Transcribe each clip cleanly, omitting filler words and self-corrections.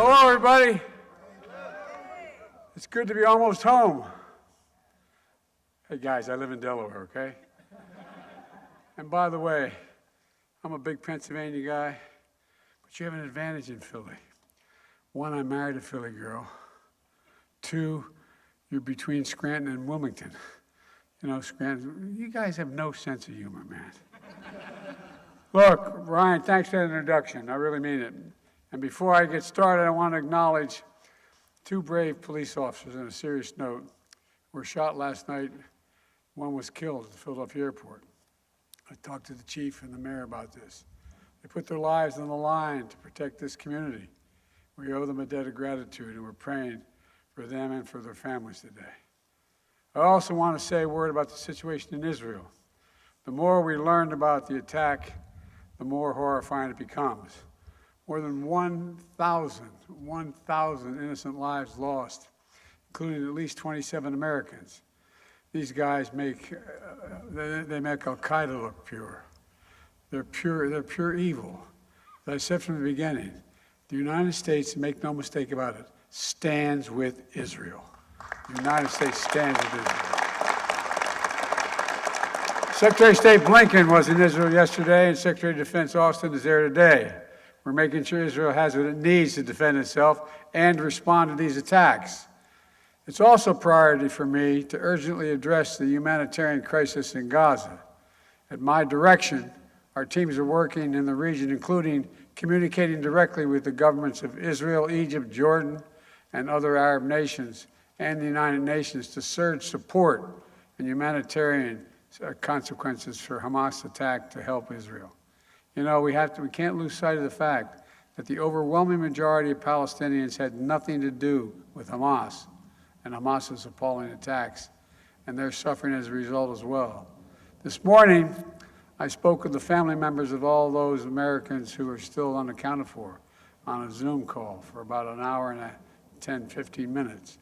Hello, everybody. It's good to be almost home. Hey, guys, I live in Delaware, okay? And by the way, I'm a big Pennsylvania guy, but you have an advantage in Philly. One, I married a Philly girl. Two, you're between Scranton and Wilmington. You know, Scranton, you guys have no sense of humor, man. Look, Ryan, thanks for that introduction. I really mean it. And before I get started, I want to acknowledge two brave police officers on a serious note who were shot last night. One was killed at the Philadelphia airport. I talked to the chief and the mayor about this. They put their lives on the line to protect this community. We owe them a debt of gratitude, and we're praying for them and for their families today. I also want to say a word about the situation in Israel. The more we learned about the attack, the more horrifying it becomes. More than 1,000 innocent lives lost, including at least 27 Americans. These guys make Al-Qaeda look pure. They're pure evil. As I said from the beginning, the United States, make no mistake about it, stands with Israel. The United States stands with Israel. Secretary of State Blinken was in Israel yesterday, and Secretary of Defense Austin is there today. We're making sure Israel has what it needs to defend itself and respond to these attacks. It's also a priority for me to urgently address the humanitarian crisis in Gaza. At my direction, our teams are working in the region, including communicating directly with the governments of Israel, Egypt, Jordan, and other Arab nations, and the United Nations to surge support and humanitarian consequences for Hamas attack to help Israel. You know, we can't lose sight of the fact that the overwhelming majority of Palestinians had nothing to do with Hamas and Hamas's appalling attacks, and they're suffering as a result as well. This morning, I spoke with the family members of all those Americans who are still unaccounted for on a Zoom call for about an hour and 10, 15 minutes.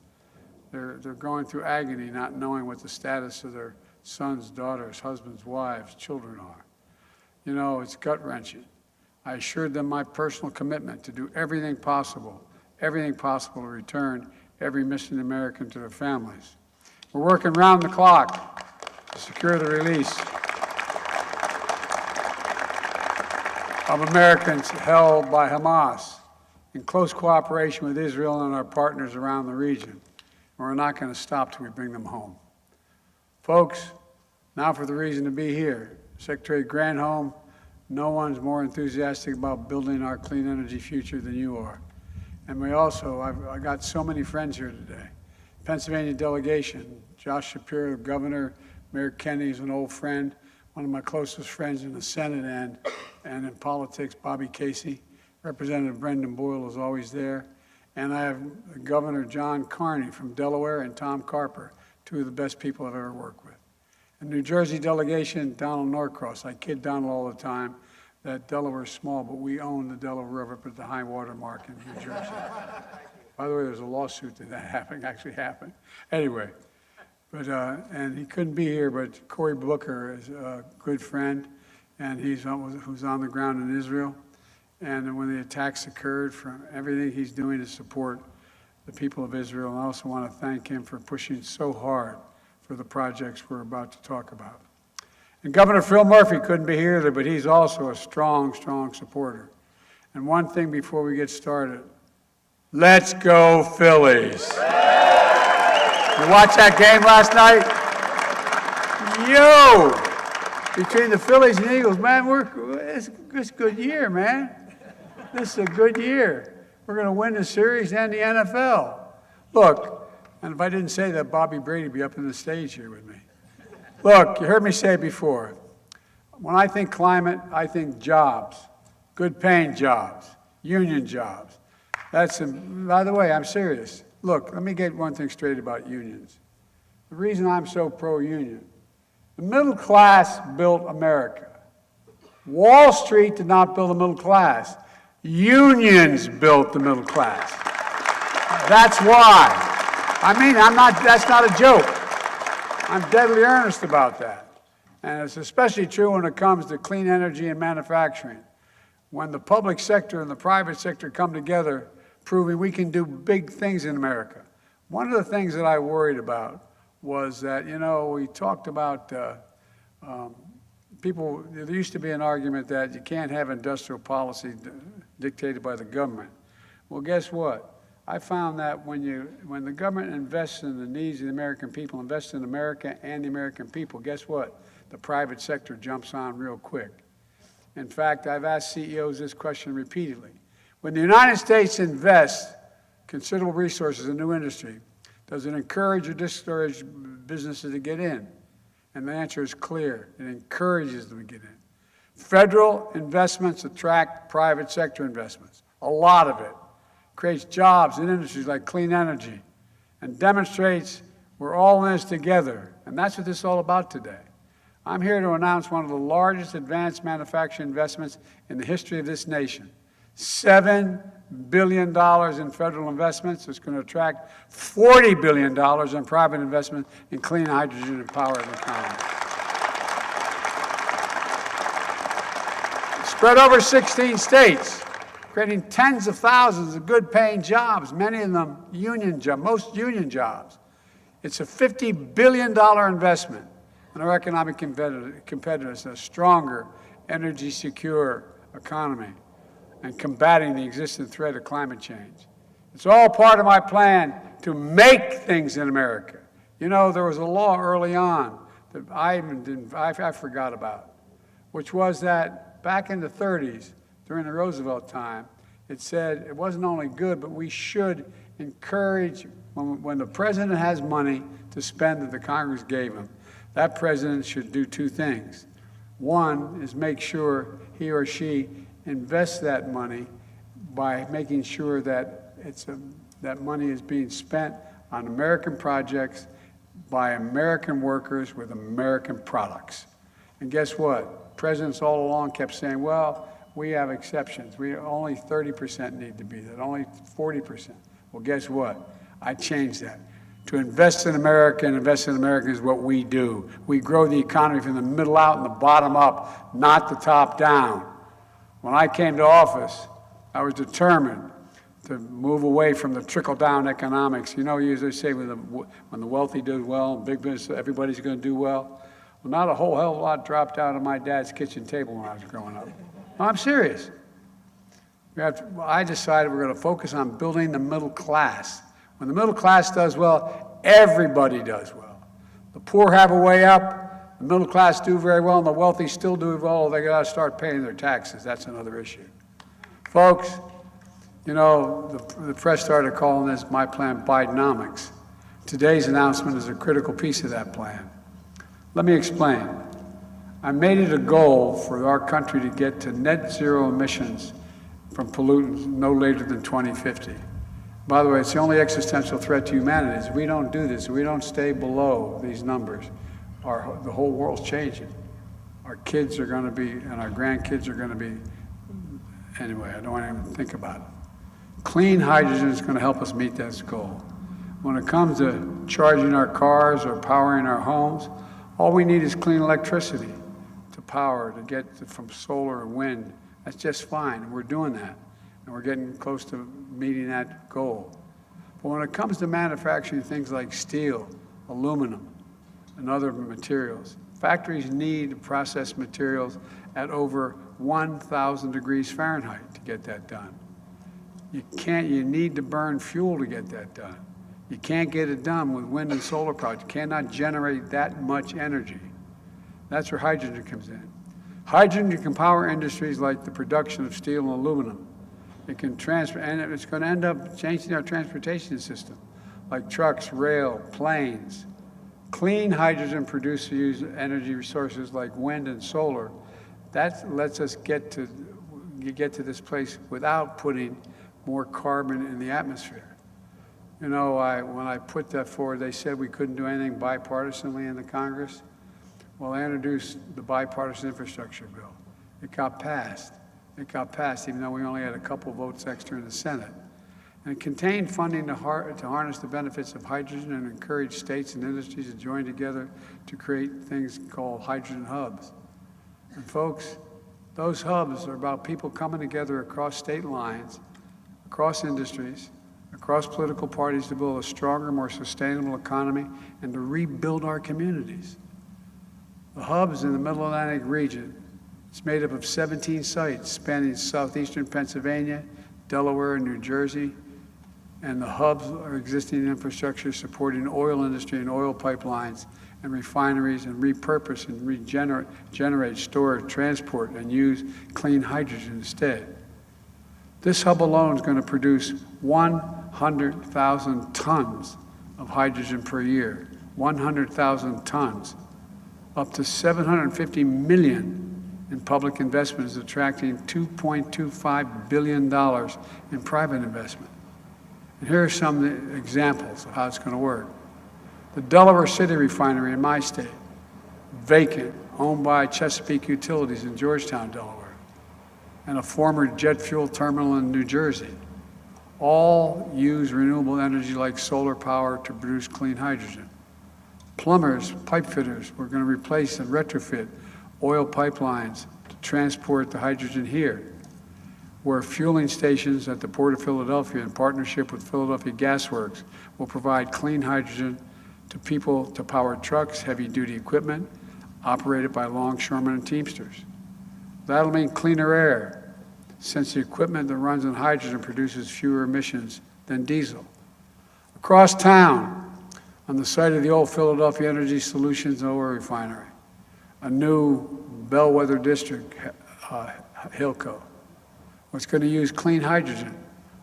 They're going through agony, not knowing what the status of their sons, daughters, husbands, wives, children are. You know, it's gut-wrenching. I assured them my personal commitment to do everything possible to return every missing American to their families. We're working round the clock to secure the release of Americans held by Hamas in close cooperation with Israel and our partners around the region. We're not going to stop till we bring them home. Folks, now for the reason to be here. Secretary Granholm, no one's more enthusiastic about building our clean energy future than you are. And I got so many friends here today. Pennsylvania delegation, Josh Shapiro, the governor, Mayor Kennedy is an old friend, one of my closest friends in the Senate and in politics, Bobby Casey. Representative Brendan Boyle is always there. And I have Governor John Carney from Delaware and Tom Carper, two of the best people I've ever worked with. And New Jersey delegation, Donald Norcross. I kid Donald all the time that Delaware's small, but we own the Delaware River up at the high water mark in New Jersey. By the way, there's a lawsuit that actually happened. Anyway, but and he couldn't be here, but Cory Booker is a good friend, and who's on the ground in Israel. And when the attacks occurred, from everything he's doing to support the people of Israel, and I also want to thank him for pushing so hard for the projects we're about to talk about. And Governor Phil Murphy couldn't be here, but he's also a strong supporter. And one thing before we get started, let's go Phillies. You watch that game last night? Yo! Between the Phillies and Eagles, man, it's a good year, man. This is a good year. We're going to win the series and the NFL. Look, and if I didn't say that, Bobby Brady would be up on the stage here with me. Look, you heard me say it before. When I think climate, I think jobs, good paying jobs, union jobs. By the way, I'm serious. Look, let me get one thing straight about unions. The reason I'm so pro-union, the middle class built America. Wall Street did not build the middle class. Unions built the middle class. That's why. That's not a joke. I'm deadly earnest about that. And it's especially true when it comes to clean energy and manufacturing. When the public sector and the private sector come together, proving we can do big things in America. One of the things that I worried about was that, you know, we talked about people, there used to be an argument that you can't have industrial policy dictated by the government. Well, guess what? I found that when the government invests in the needs of the American people, invests in America and the American people, guess what? The private sector jumps on real quick. In fact, I've asked CEOs this question repeatedly. When the United States invests considerable resources in new industry, does it encourage or discourage businesses to get in? And the answer is clear. It encourages them to get in. Federal investments attract private sector investments, a lot of it. Creates jobs in industries like clean energy and demonstrates we're all in this together. And that's what this is all about today. I'm here to announce one of the largest advanced manufacturing investments in the history of this nation. $7 billion in federal investments. It's going to attract $40 billion in private investment in clean hydrogen and power of the economy. Spread over 16 states, creating tens of thousands of good-paying jobs, many of them union jobs, most union jobs. It's a $50 billion investment in our economic competitiveness, a stronger, energy-secure economy, and combating the existing threat of climate change. It's all part of my plan to make things in America. You know, there was a law early on that I forgot about, which was that back in the 30s, during the Roosevelt time, it said it wasn't only good, but we should encourage, when the president has money to spend that the Congress gave him, that president should do two things. One is make sure he or she invests that money by making sure that that money is being spent on American projects by American workers with American products. And guess what? Presidents all along kept saying, well, we have exceptions. We only 30% need to be that, only 40%. Well, guess what? I changed that. To invest in America and invest in America is what we do. We grow the economy from the middle out and the bottom up, not the top down. When I came to office, I was determined to move away from the trickle-down economics. You know, you usually say when the wealthy do well, big business, everybody's going to do well. Well, not a whole hell of a lot dropped out of my dad's kitchen table when I was growing up. No, I'm serious. I decided we're going to focus on building the middle class. When the middle class does well, everybody does well. The poor have a way up, the middle class do very well, and the wealthy still do well. They got to start paying their taxes. That's another issue. Folks, you know, the press started calling this my plan Bidenomics. Today's announcement is a critical piece of that plan. Let me explain. I made it a goal for our country to get to net zero emissions from pollutants no later than 2050. By the way, it's the only existential threat to humanity. Is we don't do this, we don't stay below these numbers, the whole world's changing. Our kids are going to be, and our grandkids are going to be, anyway, I don't want to even think about it. Clean hydrogen is going to help us meet that goal. When it comes to charging our cars or powering our homes, all we need is clean electricity to power, to get from solar and wind. That's just fine, and we're doing that. And we're getting close to meeting that goal. But when it comes to manufacturing things like steel, aluminum, and other materials, factories need to process materials at over 1,000 degrees Fahrenheit to get that done. You need to burn fuel to get that done. You can't get it done with wind and solar projects. You cannot generate that much energy. That's where hydrogen comes in. Hydrogen can power industries like the production of steel and aluminum. It can transfer, and it's going to end up changing our transportation system, like trucks, rail, planes. Clean hydrogen produces use energy resources like wind and solar. That lets us get to this place without putting more carbon in the atmosphere. You know, when I put that forward, they said we couldn't do anything bipartisanly in the Congress. Well, I introduced the bipartisan infrastructure bill. It got passed. It got passed, even though we only had a couple votes extra in the Senate. And it contained funding to harness the benefits of hydrogen and encourage states and industries to join together to create things called hydrogen hubs. And folks, those hubs are about people coming together across state lines across industries, across political parties to build a stronger, more sustainable economy and to rebuild our communities. The hub is in the Middle Atlantic region. It's made up of 17 sites spanning southeastern Pennsylvania, Delaware, and New Jersey. And the hubs are existing infrastructure supporting the oil industry and oil pipelines and refineries, and repurpose and regenerate, store, transport, and use clean hydrogen instead. This hub alone is going to produce 100,000 tons of hydrogen per year, 100,000 tons. Up to $750 million in public investment is attracting $2.25 billion in private investment. And here are some examples of how it's going to work. The Delaware City refinery in my state, vacant, owned by Chesapeake Utilities in Georgetown, Delaware, and a former jet fuel terminal in New Jersey, all use renewable energy like solar power to produce clean hydrogen. Plumbers, pipe fitters, we're going to replace and retrofit oil pipelines to transport the hydrogen here, where fueling stations at the Port of Philadelphia in partnership with Philadelphia Gas Works will provide clean hydrogen to people to power trucks, heavy-duty equipment operated by longshoremen and Teamsters. That'll mean cleaner air, since the equipment that runs on hydrogen produces fewer emissions than diesel. Across town, on the site of the old Philadelphia Energy Solutions oil refinery, a new bellwether district, Hillco, was going to use clean hydrogen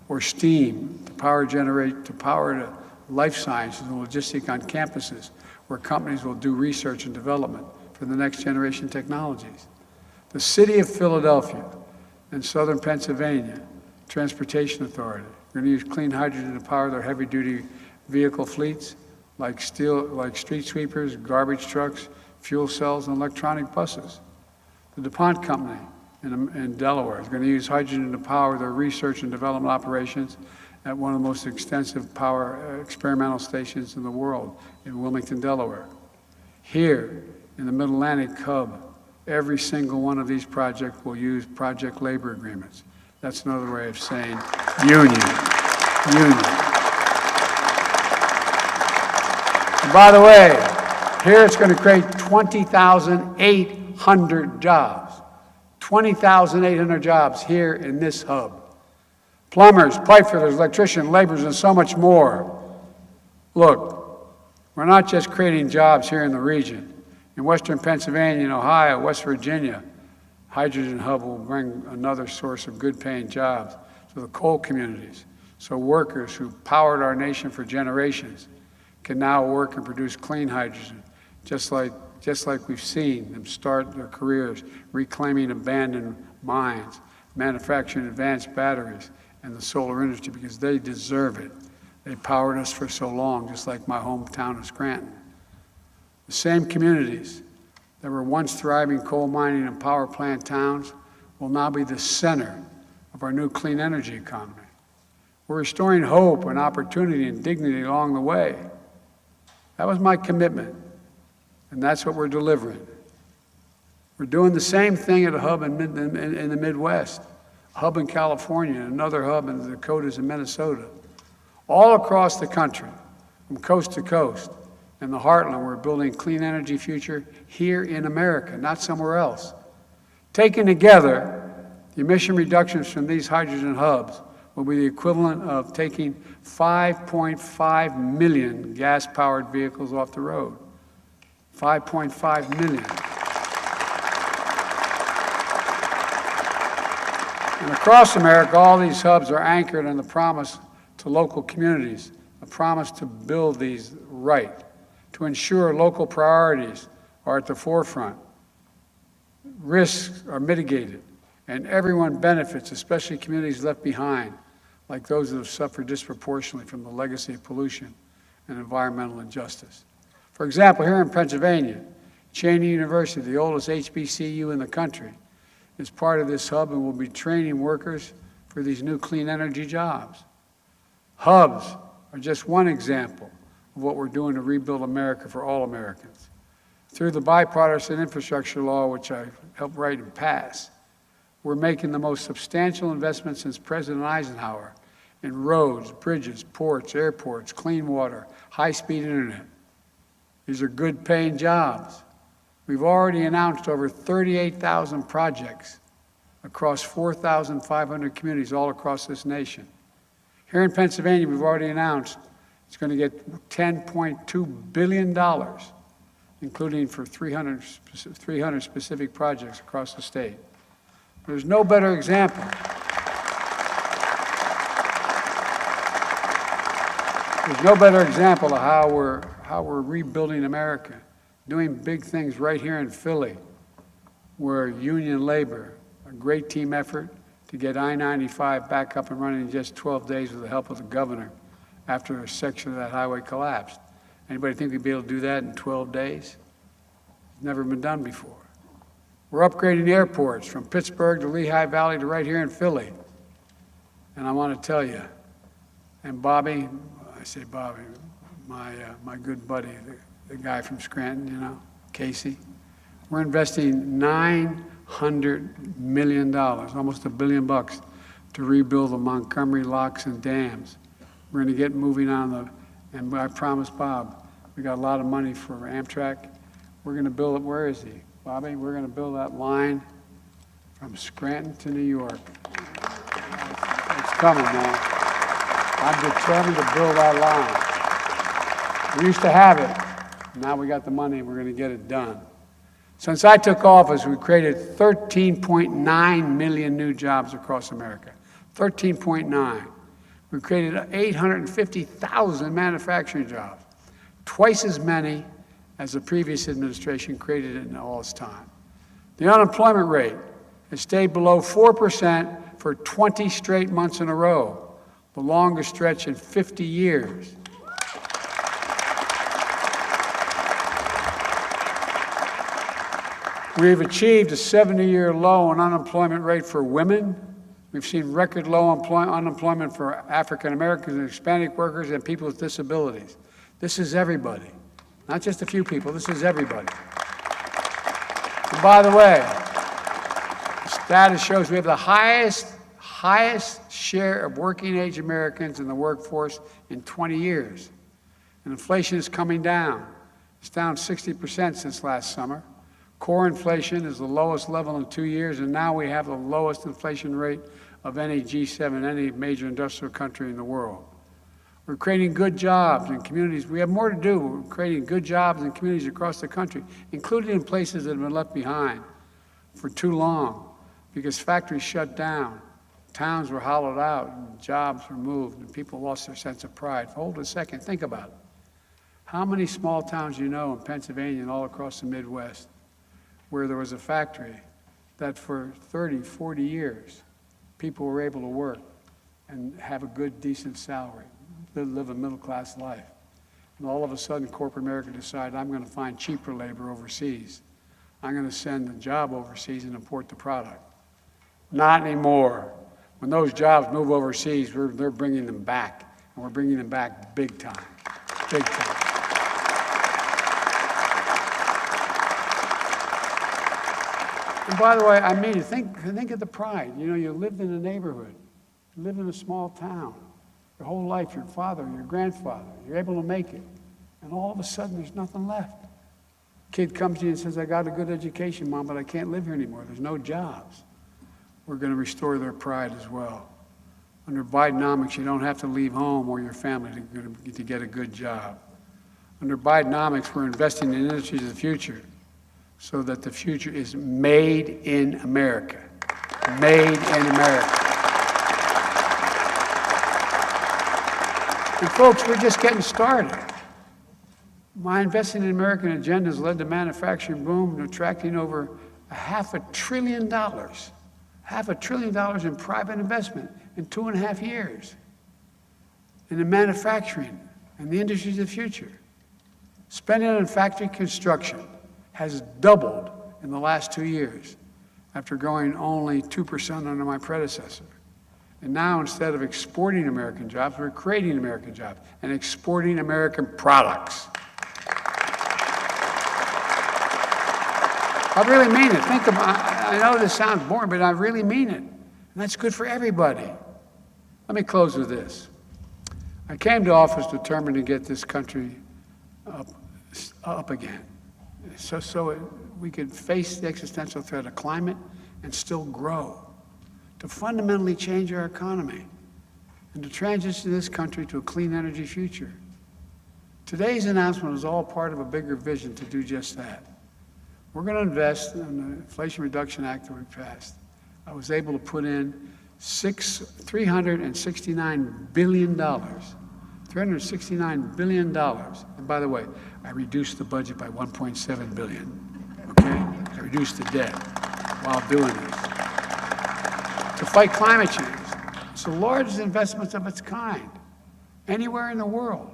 or steam to power the life sciences and logistics on campuses where companies will do research and development for the next generation technologies. The City of Philadelphia and Southern Pennsylvania Transportation Authority are going to use clean hydrogen to power their heavy-duty vehicle fleets like street sweepers, garbage trucks, fuel cells, and electronic buses. The DuPont Company in Delaware is going to use hydrogen to power their research and development operations at one of the most extensive power experimental stations in the world in Wilmington, Delaware. Here in the Mid-Atlantic hub, every single one of these projects will use project labor agreements. That's another way of saying union. And by the way, here it's going to create 20,800 jobs. 20,800 jobs here in this hub. Plumbers, pipe fitters, electricians, laborers, and so much more. Look, we're not just creating jobs here in the region. In Western Pennsylvania and Ohio, West Virginia, hydrogen hub will bring another source of good-paying jobs to the coal communities, so workers who powered our nation for generations can now work and produce clean hydrogen, just like we've seen them start their careers reclaiming abandoned mines, manufacturing advanced batteries, and the solar industry, because they deserve it. They powered us for so long, just like my hometown of Scranton. The same communities that were once thriving coal mining and power plant towns will now be the center of our new clean energy economy. We're restoring hope and opportunity and dignity along the way. That was my commitment, and that's what we're delivering. We're doing the same thing at a hub in the Midwest, a hub in California, and another hub in the Dakotas and Minnesota. All across the country, from coast to coast, in the heartland, we're building a clean energy future here in America, not somewhere else. Taken together, the emission reductions from these hydrogen hubs will be the equivalent of taking 5.5 million gas-powered vehicles off the road. 5.5 million. And across America, all these hubs are anchored on the promise to local communities, a promise to build these right, to ensure local priorities are at the forefront, risks are mitigated, and everyone benefits, especially communities left behind, like those that have suffered disproportionately from the legacy of pollution and environmental injustice. For example, here in Pennsylvania, Cheney University, the oldest HBCU in the country, is part of this hub and will be training workers for these new clean energy jobs. Hubs are just one example of what we're doing to rebuild America for all Americans. Through the bipartisan infrastructure law, which I helped write and pass, we're making the most substantial investment since President Eisenhower in roads, bridges, ports, airports, clean water, high-speed internet. These are good paying jobs. We've already announced over 38,000 projects across 4,500 communities all across this nation. Here in Pennsylvania, we've already announced it's going to get $10.2 billion, including for 300 specific projects across the state. There's no better example. There's no better example of how we're rebuilding America, doing big things right here in Philly, where union labor, a great team effort to get I-95 back up and running in just 12 days with the help of the governor after a section of that highway collapsed. Anybody think we'd be able to do that in 12 days? It's never been done before. We're upgrading airports from Pittsburgh to Lehigh Valley to right here in Philly. And I want to tell you, and Bobby, I say Bobby, my good buddy, the guy from Scranton, you know, Casey, we're investing $900 million, almost $1 billion, to rebuild the Montgomery locks and dams. We're going to get moving on and I promised Bob, we got a lot of money for Amtrak. We're going to build it, where is he? Bobby, we're going to build that line from Scranton to New York. It's coming, man. I'm determined to build that line. We used to have it. Now we got the money and we're going to get it done. Since I took office, we created 13.9 million new jobs across America. 13.9. We created 850,000 manufacturing jobs, twice as many as the previous administration created in all its time. The unemployment rate has stayed below 4% for 20 straight months in a row, the longest stretch in 50 years. We've achieved a 70-year low in unemployment rate for women. We've seen record low unemployment for African Americans and Hispanic workers and people with disabilities. This is everybody, not just a few people, this is everybody. And by the way, the data shows we have the highest share of working age Americans in the workforce in 20 years. And inflation is coming down. It's down 60% since last summer. Core inflation is the lowest level in 2 years, and now we have the lowest inflation rate of any G7, any major industrial country in the world. We're creating good jobs in communities. We have more to do. We're creating good jobs in communities across the country, including in places that have been left behind for too long because factories shut down, towns were hollowed out, and jobs were moved, and people lost their sense of pride. Hold a second, think about it. How many small towns you know in Pennsylvania and all across the Midwest where there was a factory that for 30, 40 years, people were able to work and have a good, decent salary, live a middle-class life. And all of a sudden, corporate America decided, I'm going to find cheaper labor overseas. I'm going to send the job overseas and import the product. Not anymore. When those jobs move overseas, they're bringing them back, and we're bringing them back big time, big time. And by the way, I mean, think of the pride. You know, you lived in a neighborhood, you lived in a small town, your whole life, your father, your grandfather, you're able to make it. And all of a sudden, there's nothing left. Kid comes to you and says, I got a good education, Mom, but I can't live here anymore. There's no jobs. We're going to restore their pride as well. Under Bidenomics, you don't have to leave home or your family to get a good job. Under Bidenomics, we're investing in industries of the future so that the future is made in America. Made in America. And folks, we're just getting started. My Investing in American agenda has led to manufacturing boom, attracting over $500 billion, $500 billion in private investment in 2.5 years. And in manufacturing and the industries of the future. Spending on factory construction has doubled in the last 2 years after growing only 2% under my predecessor. And now, instead of exporting American jobs, we're creating American jobs and exporting American products. I really mean it. I know this sounds boring, but I really mean it. And that's good for everybody. Let me close with this. I came to office determined to get this country up again, so we could face the existential threat of climate and still grow, to fundamentally change our economy, and to transition this country to a clean energy future. Today's announcement is all part of a bigger vision to do just that. We're going to invest in the Inflation Reduction Act that we passed. I was able to put in $369 billion. $369 billion. And by the way, I reduced the budget by $1.7 billion, okay? I reduced the debt while doing this. To fight climate change. It's the largest investment of its kind anywhere in the world.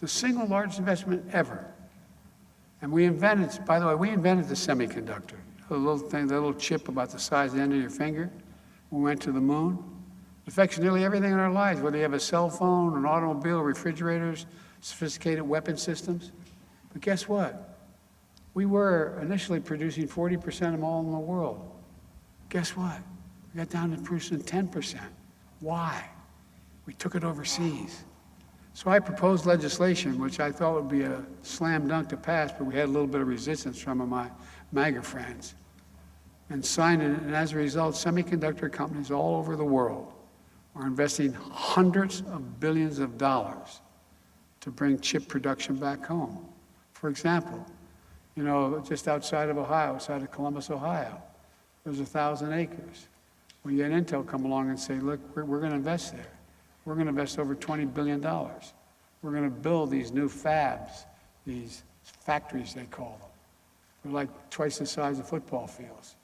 The single largest investment ever. And we invented, by the way, we invented the semiconductor. The little thing, the little chip about the size of the end of your finger. We went to the moon. It affects nearly everything in our lives, whether you have a cell phone, an automobile, refrigerators, sophisticated weapon systems. But guess what? We were initially producing 40% of them all in the world. Guess what? We got down to producing 10%. Why? We took it overseas. So I proposed legislation, which I thought would be a slam dunk to pass, but we had a little bit of resistance from my MAGA friends, and signed it. And as a result, semiconductor companies all over the world are investing hundreds of billions of dollars to bring chip production back home. For example, just outside of Ohio, outside of Columbus, Ohio, there's 1,000 acres. Well, you get Intel come along and say, look, we're going to invest there. We're going to invest over $20 billion. We're going to build these new fabs, these factories, they call them. They're like twice the size of football fields.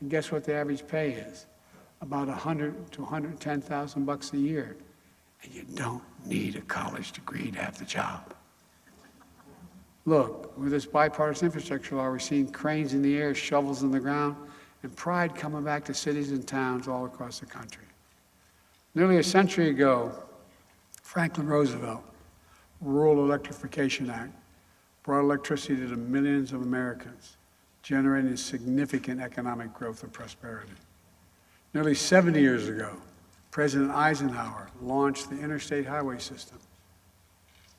And guess what the average pay is? About $100,000 to $110,000 a year. And you don't need a college degree to have the job. Look, with this bipartisan infrastructure law, we're seeing cranes in the air, shovels in the ground, and pride coming back to cities and towns all across the country. Nearly a century ago, Franklin Roosevelt, Rural Electrification Act, brought electricity to the millions of Americans, generating significant economic growth and prosperity. Nearly 70 years ago, President Eisenhower launched the interstate highway system.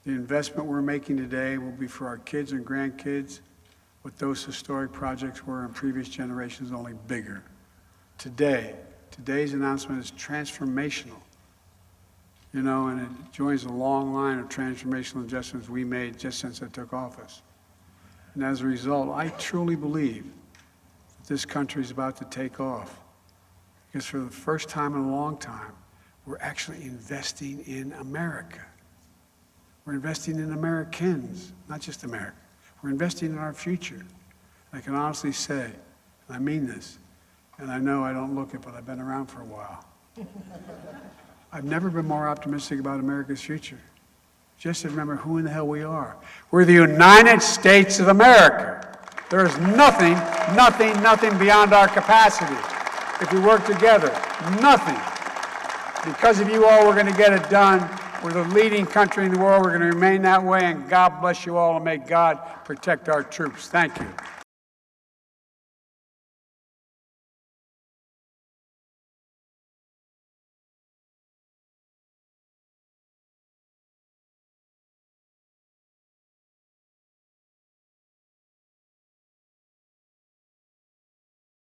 The investment we're making today will be for our kids and grandkids what those historic projects were in previous generations, only bigger. Today's announcement is transformational, and it joins a long line of transformational adjustments we made just since I took office. And as a result, I truly believe that this country is about to take off, because for the first time in a long time, we're actually investing in America. We're investing in Americans, not just America. We're investing in our future. I can honestly say, and I mean this, and I know I don't look it, but I've been around for a while. I've never been more optimistic about America's future. Just to remember who in the hell we are. We're the United States of America. There is nothing beyond our capacity. If we work together, nothing. Because of you all, we're going to get it done. We're the leading country in the world. We're going to remain that way, and God bless you all, and may God protect our troops. Thank you.